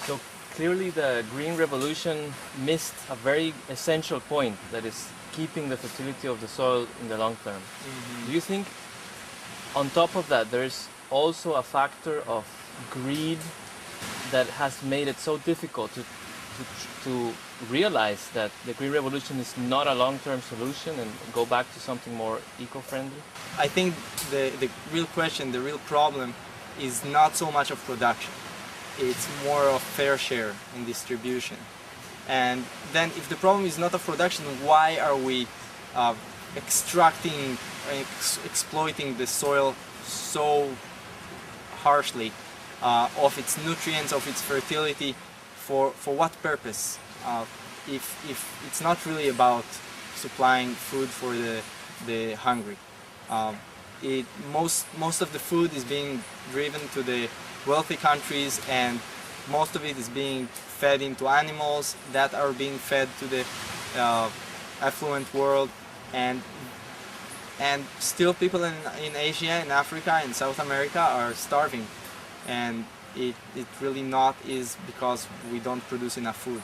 So clearly the Green Revolution missed a very essential point, that is keeping the fertility of the soil in the long term. Do you think on top of that there's also a factor of greed that has made it so difficult to realize that the Green Revolution is not a long-term solution and go back to something more eco-friendly? I think the real question, the real problem is not so much of production. It's more of fair share in distribution. And then if the problem is not of production, why are we extracting, exploiting the soil so harshly of its nutrients, of its fertility? For what purpose? If it's not really about supplying food for the hungry. Most of the food is being driven to the wealthy countries, and most of it is being fed into animals that are being fed to the affluent world, and still people in Asia, in Africa, in South America are starving, and it really not is because we don't produce enough food.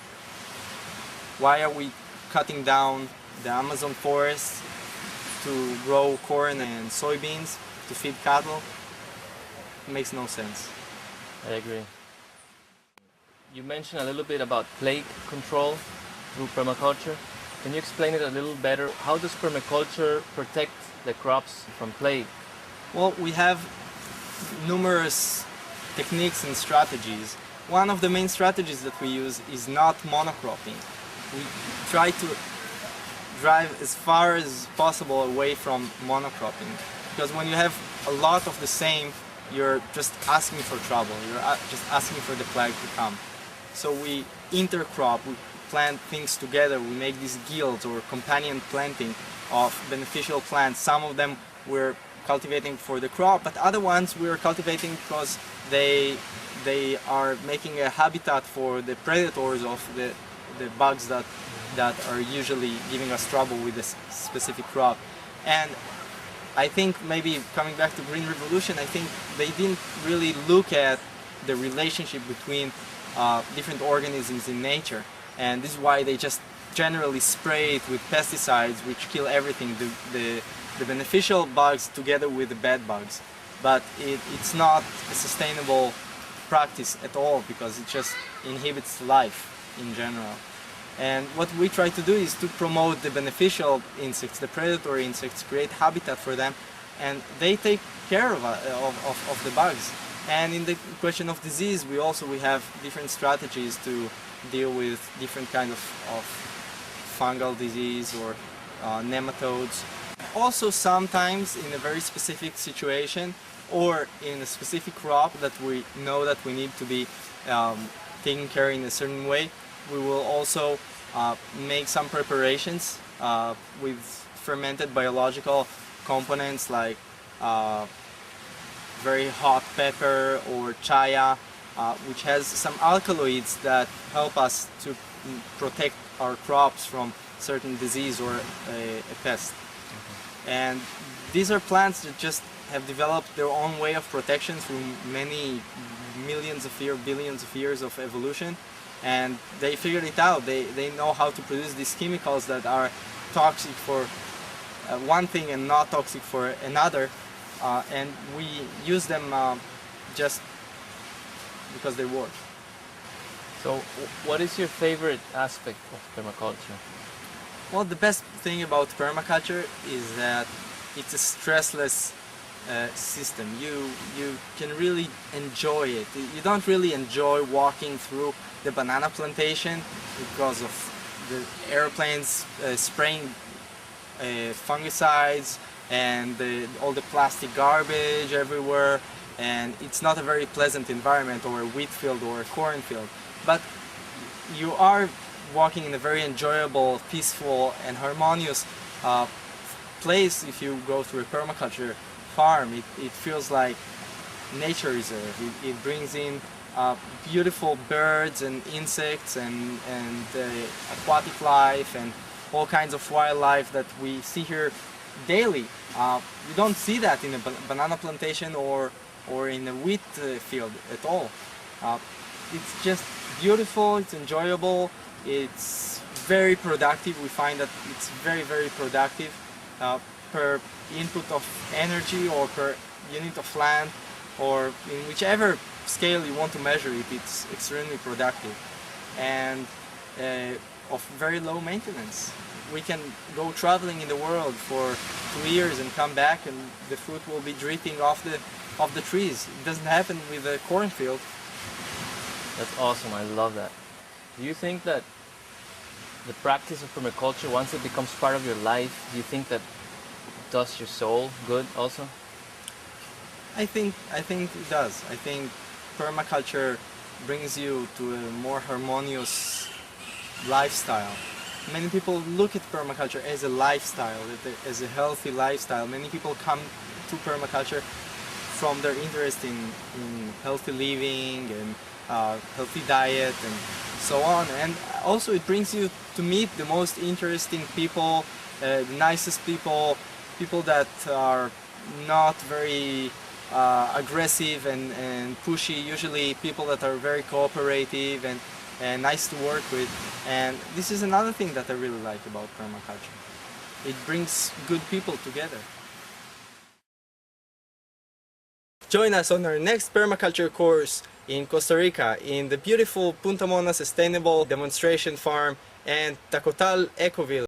Why are we cutting down the Amazon forest to grow corn and soybeans to feed cattle? It makes no sense. I agree. You mentioned a little bit about plague control through permaculture. Can you explain it a little better? How does permaculture protect the crops from plague? Well, we have numerous techniques and strategies. One of the main strategies that we use is not monocropping. We try to drive as far as possible away from monocropping, because when you have a lot of the same, you're just asking for trouble, you're just asking for the plague to come. So we intercrop, we plant things together, we make these guilds or companion planting of beneficial plants. Some of them we're cultivating for the crop, but other ones we're cultivating because they are making a habitat for the predators of the bugs that are usually giving us trouble with this specific crop. And I think maybe coming back to Green Revolution, I think they didn't really look at the relationship between different organisms in nature, and this is why they just generally spray it with pesticides which kill everything, the beneficial bugs together with the bad bugs. But it's not a sustainable practice at all, because it just inhibits life in general. And what we try to do is to promote the beneficial insects, the predatory insects, create habitat for them, and they take care of the bugs. And in the question of disease, we have different strategies to deal with different kind of fungal disease or nematodes. Also sometimes in a very specific situation or in a specific crop that we know that we need to be taken care in a certain way, we will also make some preparations with fermented biological components like very hot pepper or chaya, which has some alkaloids that help us to protect our crops from certain disease or a pest. And these are plants that just have developed their own way of protection through many millions of years, billions of years of evolution, and they figured it out. They know how to produce these chemicals that are toxic for one thing and not toxic for another, and we use them just because they work. So what is your favorite aspect of permaculture? Well, the best thing about permaculture is that it's a stressless system. You can really enjoy it. You don't really enjoy walking through the banana plantation because of the airplanes spraying fungicides and all the plastic garbage everywhere, and it's not a very pleasant environment, or a wheat field or a cornfield. But you are walking in a very enjoyable, peaceful and harmonious place. If you go through a permaculture farm, it feels like nature reserve. It brings in beautiful birds and insects and aquatic life and all kinds of wildlife that we see here daily. You don't see that in a banana plantation or in a wheat field at all. it's just beautiful, it's enjoyable, it's very productive. We find that it's very, very productive per input of energy or per unit of land, or in whichever scale you want to measure it, it's extremely productive and of very low maintenance. We can go traveling in the world for 2 years and come back and the fruit will be dripping off the trees. It doesn't happen with a cornfield. That's awesome, I love that. Do you think that the practice of permaculture, once it becomes part of your life, do you think that it does your soul good also? I think it does. I think permaculture brings you to a more harmonious lifestyle. Many people look at permaculture as a lifestyle, as a healthy lifestyle. Many people come to permaculture from their interest in healthy living and healthy diet and so on. And also it brings you to meet the most interesting people, the nicest people, people that are not very aggressive and pushy, usually people that are very cooperative and nice to work with. And this is another thing that I really like about permaculture. It brings good people together. Join us on our next permaculture course in Costa Rica, in the beautiful Punta Mona Sustainable Demonstration Farm and Tacotal Ecoville.